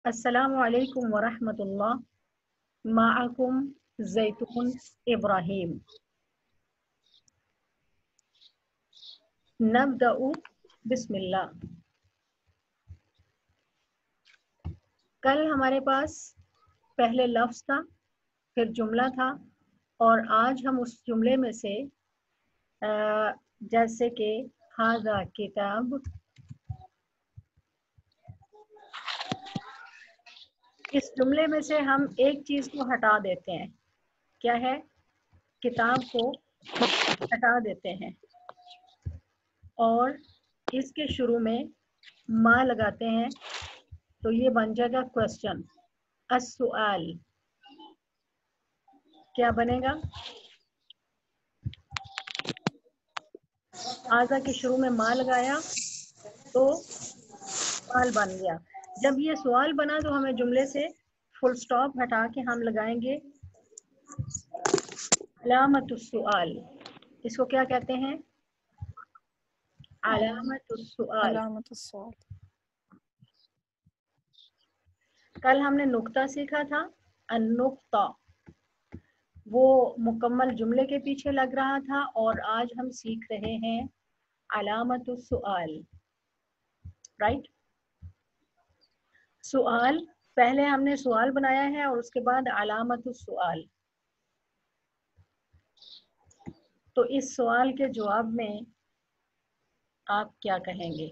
अस्सलामु अलैकुम वरहमतुल्लाह। माअकुम ज़ैतून इब्राहिम। नब्दउ बिस्मिल्लाह। कल हमारे पास पहले लफ्ज़ था, फिर जुमला था, और आज हम उस जुमले में से जैसे कि हाज़ा किताब, इस जुमले में से हम एक चीज़ को हटा देते हैं। क्या है? किताब को हटा देते हैं और इसके शुरू में मा लगाते हैं, तो ये बन जाएगा क्वेश्चन। अस्सुआल क्या बनेगा? आजा के शुरू में मा लगाया तो सवाल बन गया। जब ये सवाल बना तो हमें जुमले से फुल स्टॉप हटा के हम लगाएंगे अलामतुस्सुआल। इसको क्या कहते हैं? अलामतुस्सुआल। अलामतुस्सुआल। कल हमने नुक्ता सीखा था। अन्नुक्ता वो मुकम्मल जुमले के पीछे लग रहा था, और आज हम सीख रहे हैं अलामतुस्सुआल। राइट? सुआल, पहले हमने सवाल बनाया है और उसके बाद अलामतुस्सुआल। तो इस सवाल के जवाब में आप क्या कहेंगे?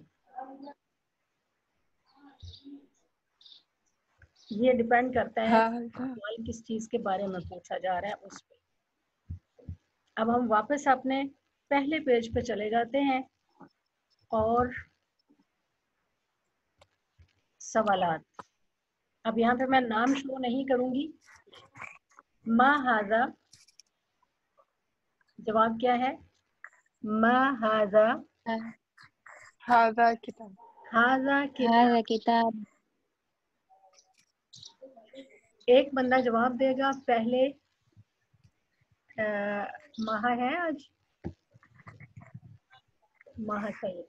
ये डिपेंड करता है सवाल किस चीज के बारे में पूछा जा रहा है उस पे। अब हम वापस अपने पहले पेज पे चले जाते हैं और सवालात। अब यहाँ पे मैं नाम शो नहीं करूंगी। मा हाजा, जवाब क्या है? मा हाजा, हाज़ा किताब। हाजा किताब। एक बंदा जवाब देगा पहले। माहा है आज? माहा सही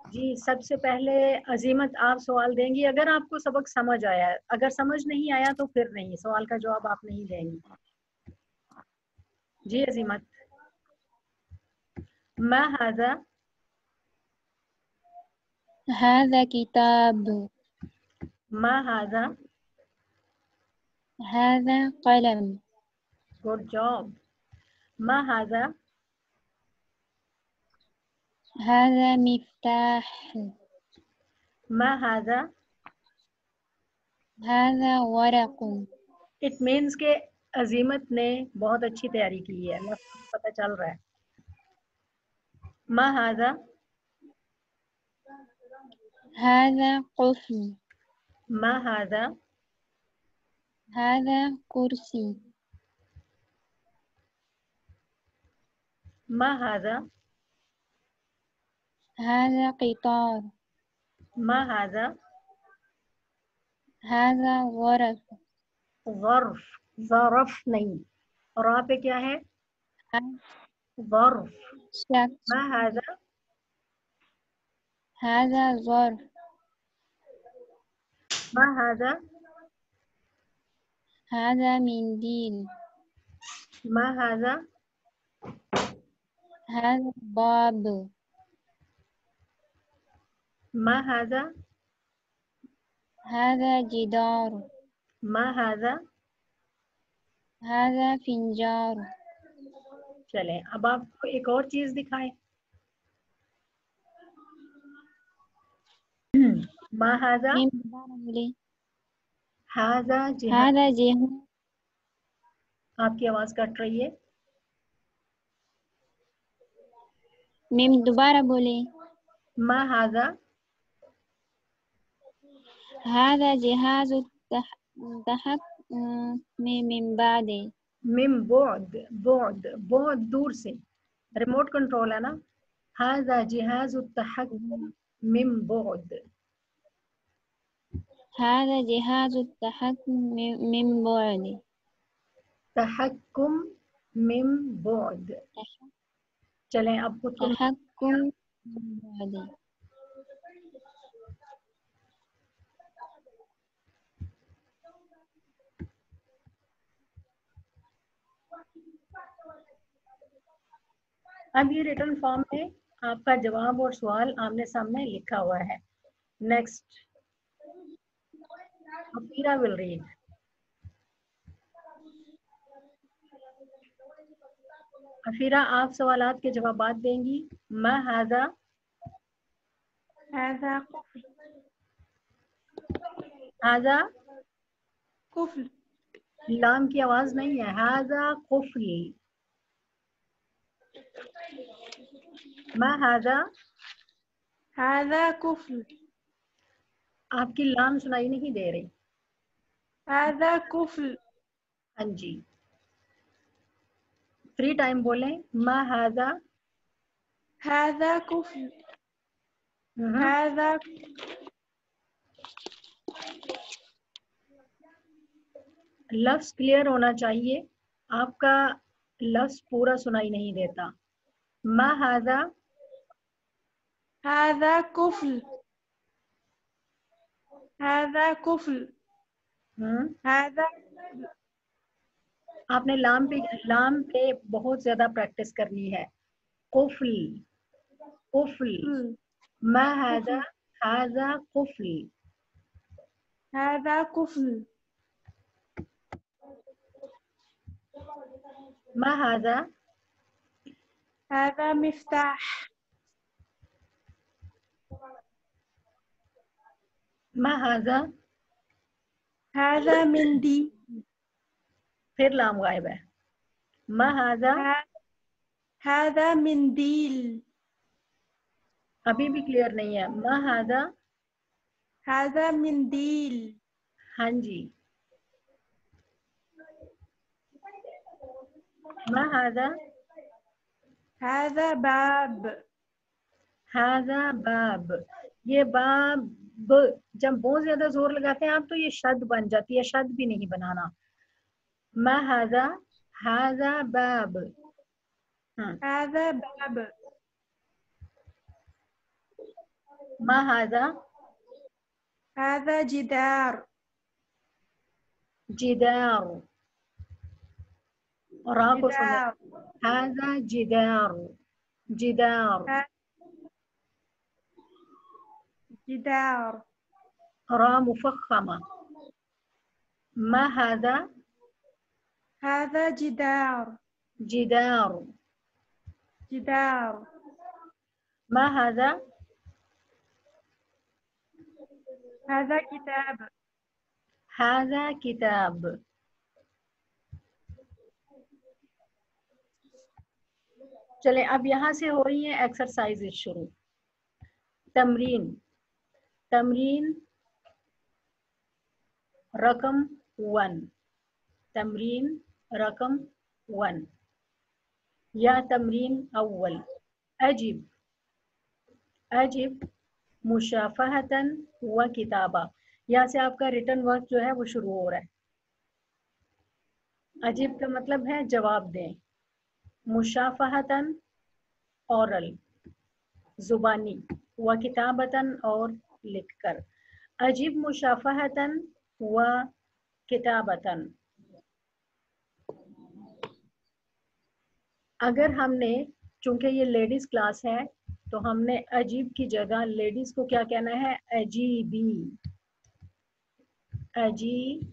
जी। सबसे पहले अजीमत आप सवाल देंगी अगर आपको सबक समझ आया। अगर समझ नहीं आया तो फिर नहीं, सवाल का जवाब आप नहीं देंगी। जी अजीमत। मा हाजा, हाज़ा किताब। मा हाजा, हाज़ा कलम। Good job. मा हाजा, हाज़ा मिफ्ताह। मा हाजा। हाज़ा वरक़। इट मीन्स के अजीमत ने बहुत अच्छी तैयारी की है, लफ्ज़ पता चल रहा है। मा हाजा, हाज़ा कुर्सी। मा हाजा, हाज़ा कुर्सी। मा हाजा, हाज़ा क़ितार। मा हाजा। हाज़ा ग़रफ़। ज़र्फ, ज़रफ नहीं, और वहाँ पे क्या है? ज़र्फ। शख्स। मा हाजा, हाज़ा ज़र्फ़। मा हाजा, हाज़ा मिंदील। मा हाजा, हाज़ा बाब। मा हाजा, हाज़ा जिदार। मा हाजा। हाज़ा फिंजार। चलें, अब आपको एक और चीज दिखाएं। मा हाजा, हाजा जिहाद। हाज़ा जिहाद। आपकी आवाज कट रही है। मिम दोबारा बोले। मा हाजा, हाज़ा जिहाज़ु तहक मिन बादे। मिम बुअद, बुअद बहुत दूर से, रिमोट कंट्रोल है ना। हाजा जिहाज़ु तहक्कुम मिन बुअद। हाज़ा जिहाज़ु तहक्कुम मिन बादे। तहक्कुम मिन बुअद। चलें, अब खुद को तहक्कुम मिन बादे। اب یہ ریٹن فارم میں آپ کا جواب اور سوال آمنے سامنے لکھا ہوا ہے. Next افیرا will read. افیرا آپ سوالات کے جوابات دیں گی. ما هذا هذا قفل. هذا قفل. لام کی آواز نہیں ہے. هذا قفل. ما هذا هذا قفل. آپ کی لام سنائی نہیں دے رہی. هذا قفل. ہاں جی 3 ٹائم بولیں. ما هذا هذا قفل. هذا لفظ کلیئر ہونا چاہیے. آپ کا لفظ پورا سنائی نہیں دیتا. ما هذا هذا قفل. هذا قفل. هذا آپ نے لام پہ بہت زیادہ پریکٹس کرنی ہے. قفل قفل. ما هذا هذا قفل. هذا قفل. ما هذا هذا مفتاح. ما هذا هذا منديل. پھر لام غائب ہے. ما هذا هذا منديل. ابھی بھی کلیئر نہیں ہے. ما هذا هذا منديل. ہاں جی. ما هذا هذا باب. هذا باب. یہ باب جب بہت زیادہ زور لگاتے ہیں آپ تو یہ شد بن جاتی ہے. شد بھی نہیں بنانا. ما هذا هذا باب. هذا باب. ما هذا هذا جدار. جدار. را کو سنیں. جدار. هذا جدار. جدار. جدار. را مفخمة. ما هذا هذا جدار. جدار. جدار. ما هذا هذا كتاب. هذا كتاب. چلے اب یہاں سے ہو رہی ہیں ایکسرسائز شروع. تمرین رقم 1. تمرین رقم 1 یا تمرین اول. اجب مشافہتاً و کتابہ. یہاں سے آپ کا ریٹن ورک جو ہے وہ شروع ہو رہا ہے. اجب کا مطلب ہے جواب دیں. مشافہتاً اورل زبانی و کتابتاً اور لکھ کر. اجب مشافہتاً و کتابتاً. اگر ہم نے چونکہ یہ لیڈیز کلاس ہے تو ہم نے عجیب کی جگہ لیڈیز کو کیا کہنا ہے؟ عجیبی. عجیبی.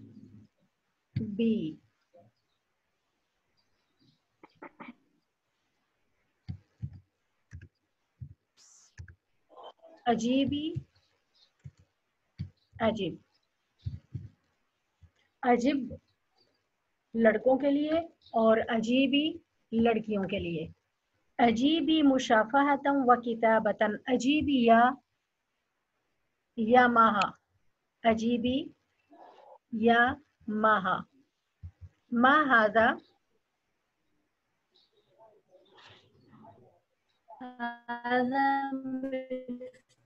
عجیبی عجیب. عجیب لڑکوں کے لیے اور عجیبی لڑکیوں کے لیے. عجیبی مشافہتاً و کتابتاً. عجیبی یا ماہا. عجیبی یا ماہا. ما هذا هذا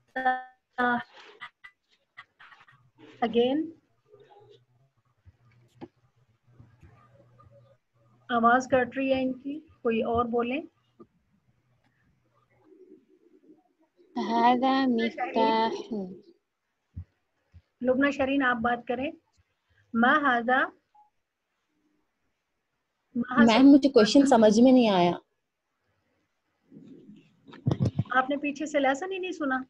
مفتاح. اگین آواز کٹ رہی ہے ان کی. کوئی اور بولیں. هذا مفتاح. لبنہ شرین آپ بات کریں. ما هذا میم مجھے کوشچن سمجھ میں نہیں آیا. आपने पीछे से लेसन ही नहीं सुना?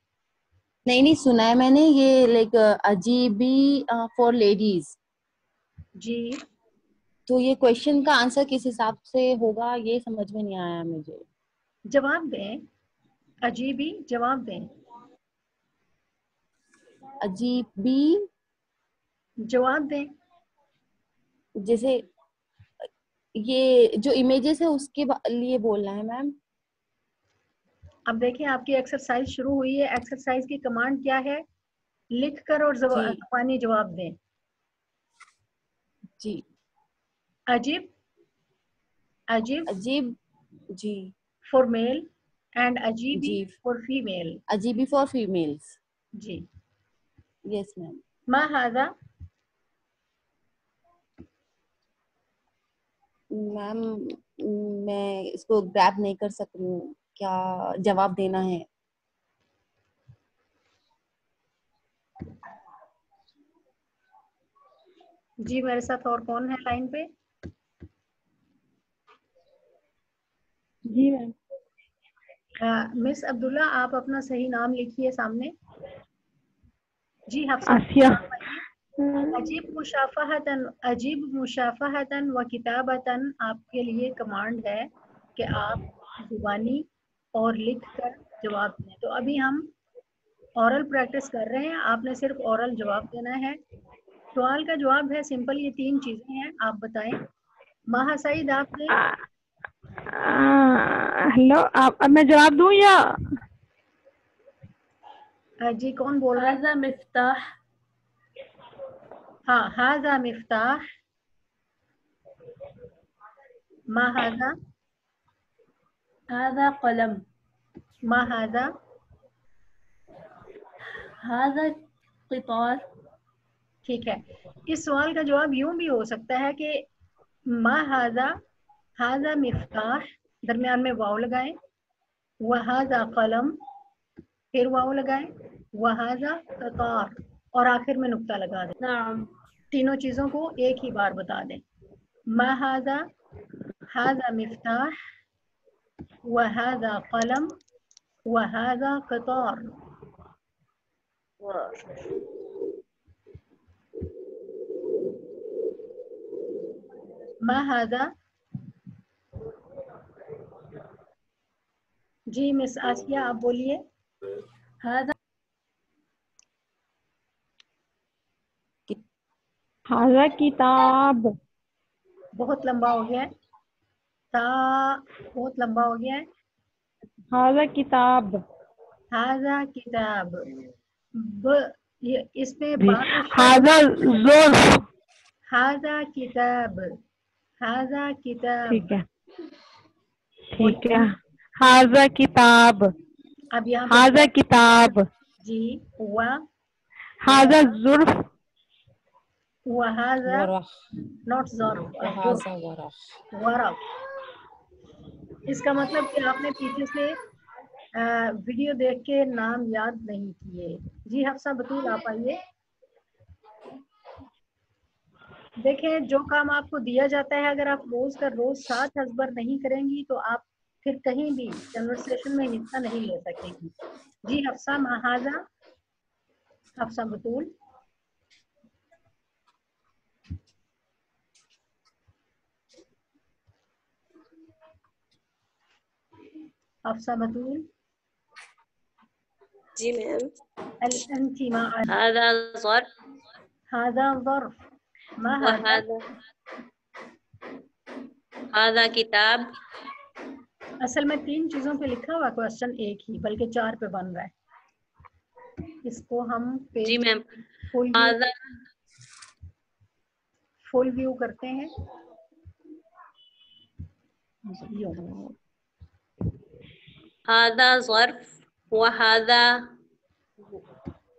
नहीं सुना है मैंने ये लाइक अजीबी फॉर लेडीज। जी तो ये क्वेश्चन का आंसर किस हिसाब से होगा ये समझ में नहीं आया मुझे। जवाब दें, अजीबी जवाब दें, अजीबी जवाब दें। जैसे ये जो इमेजेस है उसके लिए बोलना है मैम। अब देखिए आपकी एक्सरसाइज शुरू हुई है। एक्सरसाइज की कमांड क्या है? लिख कर और ज़बानी जवाब दें। जी अजीब, अजीब अजीब जी फॉर मेल एंड अजीबी जी फॉर फीमेल। अजीबी फॉर फीमेल्स। जी। Yes ma'am. मा हादा, मैम मैं इसको ग्रैब नहीं कर सक रही हूँ, क्या जवाब देना है? जी मेरे साथ और कौन है लाइन पे? जी मैम। मिस अब्दुल्ला आप अपना सही नाम लिखिए सामने। जी हफ्सा आसिया। अजीब मुशाफहतन, अजीब मुशाफहतन व किताबतन आपके लिए कमांड है कि आप जुबानी और लिख कर जवाब दें। तो अभी हम औरल प्रैक्टिस कर रहे हैं, आपने सिर्फ औरल जवाब देना है। सवाल का जवाब है सिंपल, ये 3 चीजें हैं, आप बताएं। माहा सईद आप दें। हेलो, आप अब मैं जवाब दूं या? जी कौन बोल रहा है? हाज़ा मिफ्ताह। हाँ हाजा मिफ्ताह। मा हाजा, हाज़ा कलम। मा हाजा, हाज़ा क़ितार। ठीक है। इस सवाल का जवाब यूं भी हो सकता है कि मा हाजा, हाजा मिफ्ताह, दरमियान में वाव लगाएं, वहाजा कलम, फिर वाव लगाएं, वहाजा क़ितार, और आखिर में नुक्ता लगा दें। नाम। तीनों चीजों को एक ही बार बता दें। मा हाजा, हाजा मिफ्ताह, वहाजा कलम, वहाजा क़ितार। मा हाजा, जी मिस आसिया आप बोलिए। हाज़ा हाज़ा किताब। बहुत लंबा हो गया है, ता बहुत लंबा हो गया है। हाज़ा किताब। हाजा किताब, ब ये इसमें बा का हाज़ा ज़ुर्फ़। हाजा किताब, हाजा किताब। ठीक है, ठीक बोलिए। है। हाज़ा किताब। अब यहाँ पे हाज़ा किताब। जी व हाज़ा ज़ुर्फ़। वहाजा नॉट ज़र्फ, वरफ। इसका मतलब कि आपने पीछे से वीडियो देख के नाम याद नहीं किए। जी हफ्सा बतूल आप आइए। देखें जो काम आपको दिया जाता है अगर आप रोज का रोज साथ हस्बर नहीं करेंगी तो आप फिर कहीं भी कन्वर्सेशन में हिस्सा नहीं ले सकेंगी। जी हफ्सा महाजा, हफ्सा बतूल। हफ्सा बतूल। जी मैम। अंती मा हाज़ा ज़र्फ़ हाजा ज़र्फ, मा हाजा, हाज़ा किताब। असल में 3 चीजों पे लिखा हुआ क्वेश्चन एक ही बल्कि 4 पे बन रहा है। इसको हम जी पेज मैम। फुल व्यू करते हैं। हाज़ा ज़र्फ़ व हाज़ा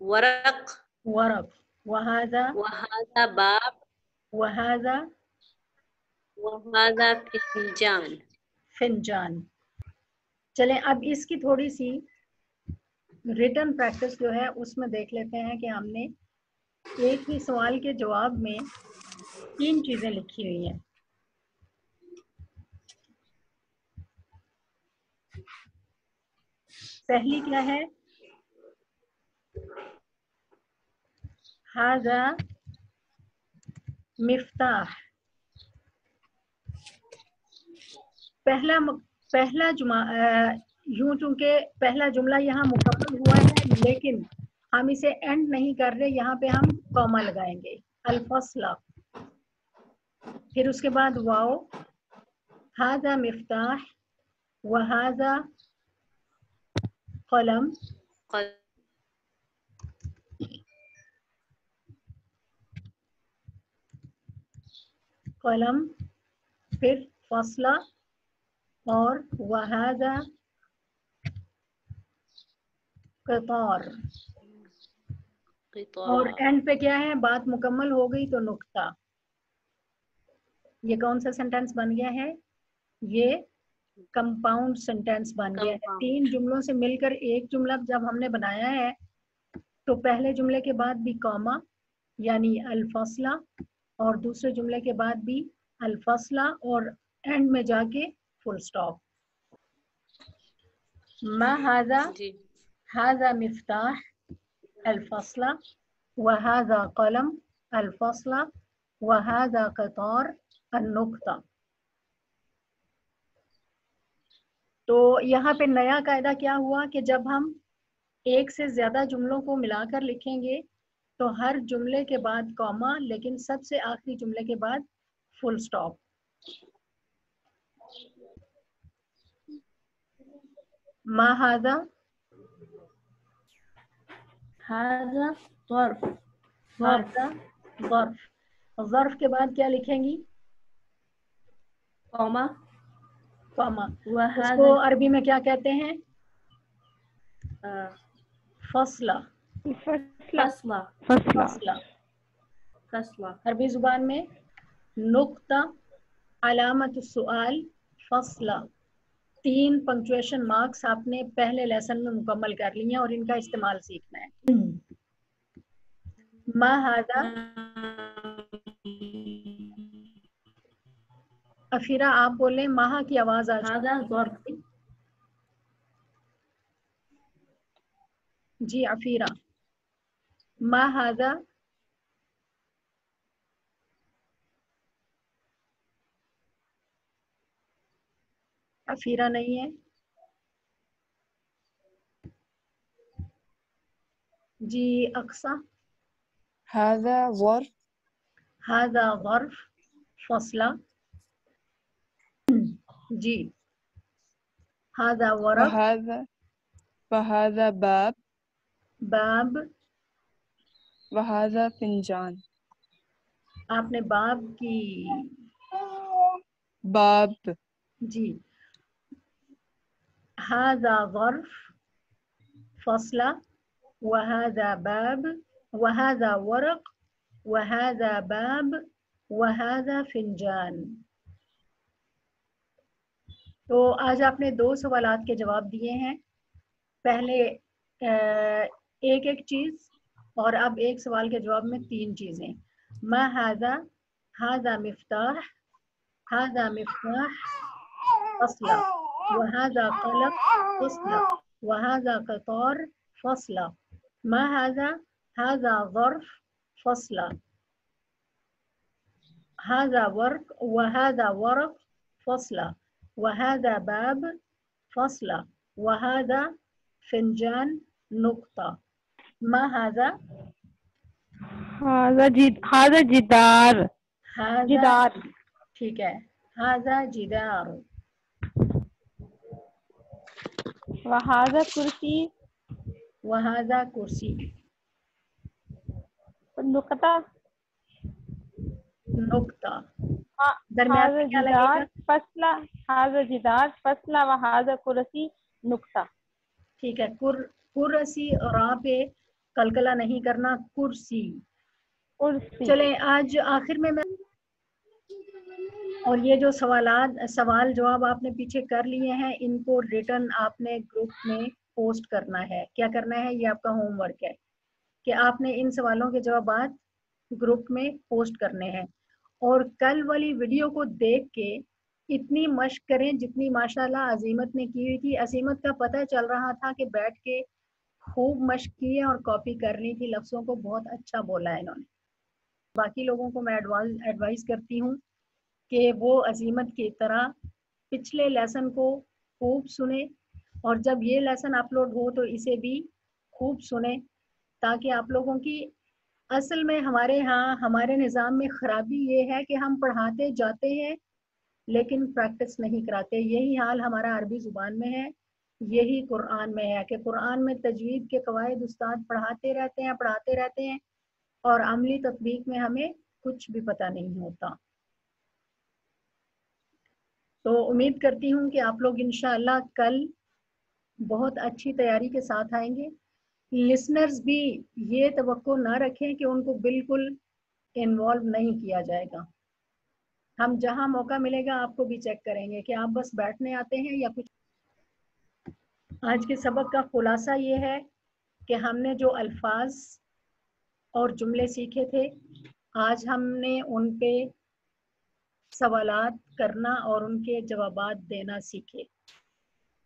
वरक़ वरफ, वहाजा, व हाज़ा बाब वहाजा व हाज़ा फ़िंजान। फिंजान। चलें अब इसकी थोड़ी सी रिटन प्रैक्टिस जो है उसमें देख लेते हैं कि हमने एक ही सवाल के जवाब में 3 चीजें लिखी हुई हैं। पहली क्या है, हाजा मिफ्ताह। पहला यूं चूंकि पहला जुमला यहाँ मुकम्मल हुआ है, लेकिन हम इसे एंड नहीं कर रहे, यहाँ पे हम कॉमा लगाएंगे, अल-फस्ला। फिर उसके बाद वाओ, हाजा मिफ्ताह व हाजा कलम, कलम, फिर फसला और वहाजा कतार, और एंड पे क्या है, बात मुकम्मल हो गई तो नुक्ता। ये कौन सा सेंटेंस बन गया है, ये कंपाउंड सेंटेंस बन गया है। 3 जुमलों से मिलकर एक जुमला जब हमने बनाया है तो पहले जुमले के बाद भी कॉमा यानी अल-फस्ला, और दूसरे जुमले के बाद भी अल-फस्ला, और एंड में जाके फुल स्टॉप। मा हाजा, हाजा मिफ्ताह अल-फस्ला व हाजा कलम अल-फस्ला व हाजा कतार अन-नुक्ता। तो यहाँ पे नया कायदा क्या हुआ कि जब हम एक से ज्यादा जुमलों को मिलाकर लिखेंगे तो हर जुमले के बाद कॉमा, लेकिन सबसे आखिरी जुमले के बाद फुल स्टॉप। मा हाजा, हाजा ज़र्फ, हाजा ज़र्फ। ज़र्फ के बाद क्या लिखेंगी, कॉमा, कॉमा। वहाजा उसको अरबी में क्या कहते हैं, फसला, फसला फसला, फसला फसला। फसला, अरबी जुबान में नुक्ता, अलामत सुआल, फसला। 3 पंक्चुएशन मार्क्स आपने पहले लेसन में मुकम्मल कर लिए हैं और इनका इस्तेमाल सीखना है। मा हाजा, अफीरा आप बोलें, माहा की आवाज आ हाजा ज़र्फ, चुकी। जी अफीरा, मा हाजा, अफीरा नहीं है। जी अक्सा, هذا ظرف हाजा ज़र्फ फसला। जी हाजा वरक, وهذا باب बाब, وهذا فنجان आपने बाब की, باب जी हाजा ज़र्फ फसला वहाजा बाब वहाजा वरक वहाजा बाब वहाजा फिंजान। तो आज आपने 2 सवालात के जवाब दिए हैं, पहले एक एक चीज, और अब एक सवाल के जवाब में 3 चीजें। मा हाजा, हाजा मिफ्ताह, हाजा मिफ्ताह फसला, वहाजा कलम फसला, वहाजा कतार फसला। मा हाजा, हाजा ज़र्फ फसला, हाजा वर्क वहाजा वरक फसला, वहाजा बाब फसला, वहाजा फिंजान नुक्ता। मा हाजा, हाजा जिदार, हाजा, जिदार ठीक है, हाजा जिदार, वहाजा कुर्सी, वहाजा कुर्सी, नुक्ता, नुक्ता। दरमियान हाजा में क्या जिदार लगेगा, फसला, हाजा जिदार फसला वहाजा कुर्सी नुक्ता। ठीक है, कुर्सी और आप पे कलकला नहीं करना, कुर्सी। कुर्सी। चले आज आखिर में मैं, और ये जो सवाल जवाब आपने पीछे कर लिए हैं, इनको रिटर्न आपने ग्रुप में पोस्ट करना है। क्या करना है, ये आपका होमवर्क है कि आपने इन सवालों के जवाब ग्रुप में पोस्ट करने हैं, और कल वाली वीडियो को देख के इतनी मश्क करें जितनी माशाल्लाह अजीमत ने की हुई थी। अजीमत का पता चल रहा था कि बैठ के खूब मश्क की है और कॉपी करनी थी, लफ्ज़ों को बहुत अच्छा बोला है इन्होंने। बाकी लोगों को मैं एडवाइस करती हूँ कि वो अजीमत की तरह पिछले लेसन को खूब सुने और जब ये लेसन अपलोड हो तो इसे भी खूब सुने, ताकि आप लोगों की असल में हमारे यहाँ हमारे निज़ाम में ख़राबी ये है कि हम पढ़ाते जाते हैं लेकिन प्रैक्टिस नहीं कराते। यही हाल हमारा अरबी ज़ुबान में है, यही कुरान में है कि कुरान में तजवीद के कवायद उस्ताद पढ़ाते रहते हैं और अमली तत्बीक में हमें कुछ भी पता नहीं होता। तो उम्मीद करती हूँ कि आप लोग इंशाअल्लाह कल बहुत अच्छी तैयारी के साथ आएंगे। लिसनर्स भी ये तवक्को ना रखें कि उनको बिल्कुल इन्वॉल्व नहीं किया जाएगा। हम जहां मौका मिलेगा आपको भी चेक करेंगे कि आप बस बैठने आते हैं या कुछ। आज के सबक का खुलासा ये है कि हमने जो अल्फाज और जुमले सीखे थे, आज हमने उन पे सवालात करना और उनके जवाबात देना सीखे।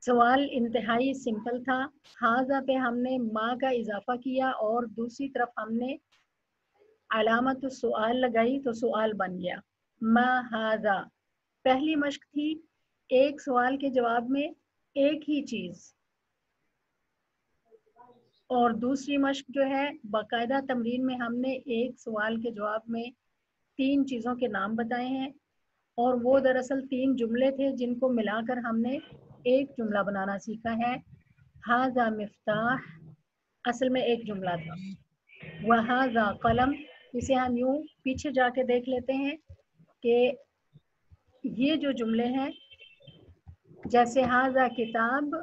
सवाल इंतहाई सिंपल था। हाजा पे हमने माँ का इजाफा किया और दूसरी तरफ हमने अलामत सुआल लगाई तो सुआल बन गया मा हाजा। पहली मश्क थी एक सवाल के जवाब में एक ही चीज, और दूसरी मश्क जो है बाकायदा तमरीन में हमने एक सवाल के जवाब में 3 चीज़ों के नाम बताए हैं और वो दरअसल 3 जुमले थे जिनको मिलाकर हमने एक जुमला बनाना सीखा है। हाजा मिफ्ताह असल में एक जुमला था। वहाजा कलम, इसे हम यूं पीछे जाके देख लेते हैं कि ये जो जुमले हैं जैसे हाजा किताब,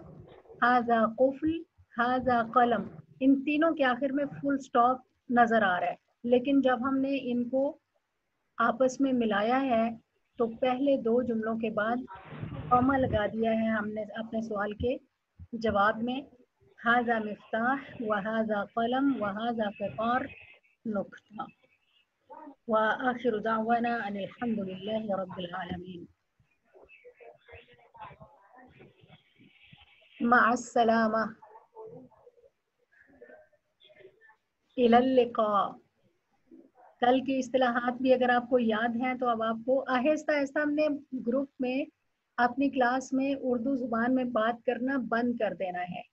हाजा कुफ्ल, हाजा कलम, इन तीनों के आखिर में फुल स्टॉप नज़र आ रहा है, लेकिन जब हमने इनको आपस में मिलाया है तो पहले 2 जुमलों के बाद कॉमा लगा दिया है हमने अपने सवाल के जवाब में। हाजा मिफ्ताह व हाजा कलम व हाजा क़ितार नुक्ता। व आखिर दावाना अनिल हम्दुलिल्लाहि रब्बिल आलमीन। मअस्सलामा इलल लिक़ा। कल की इस्तिलाहात भी अगर आपको याद हैं तो अब आपको आहिस्ता आहिस्ता हमने ग्रुप में अपनी क्लास में उर्दू ज़ुबान में बात करना बंद कर देना है।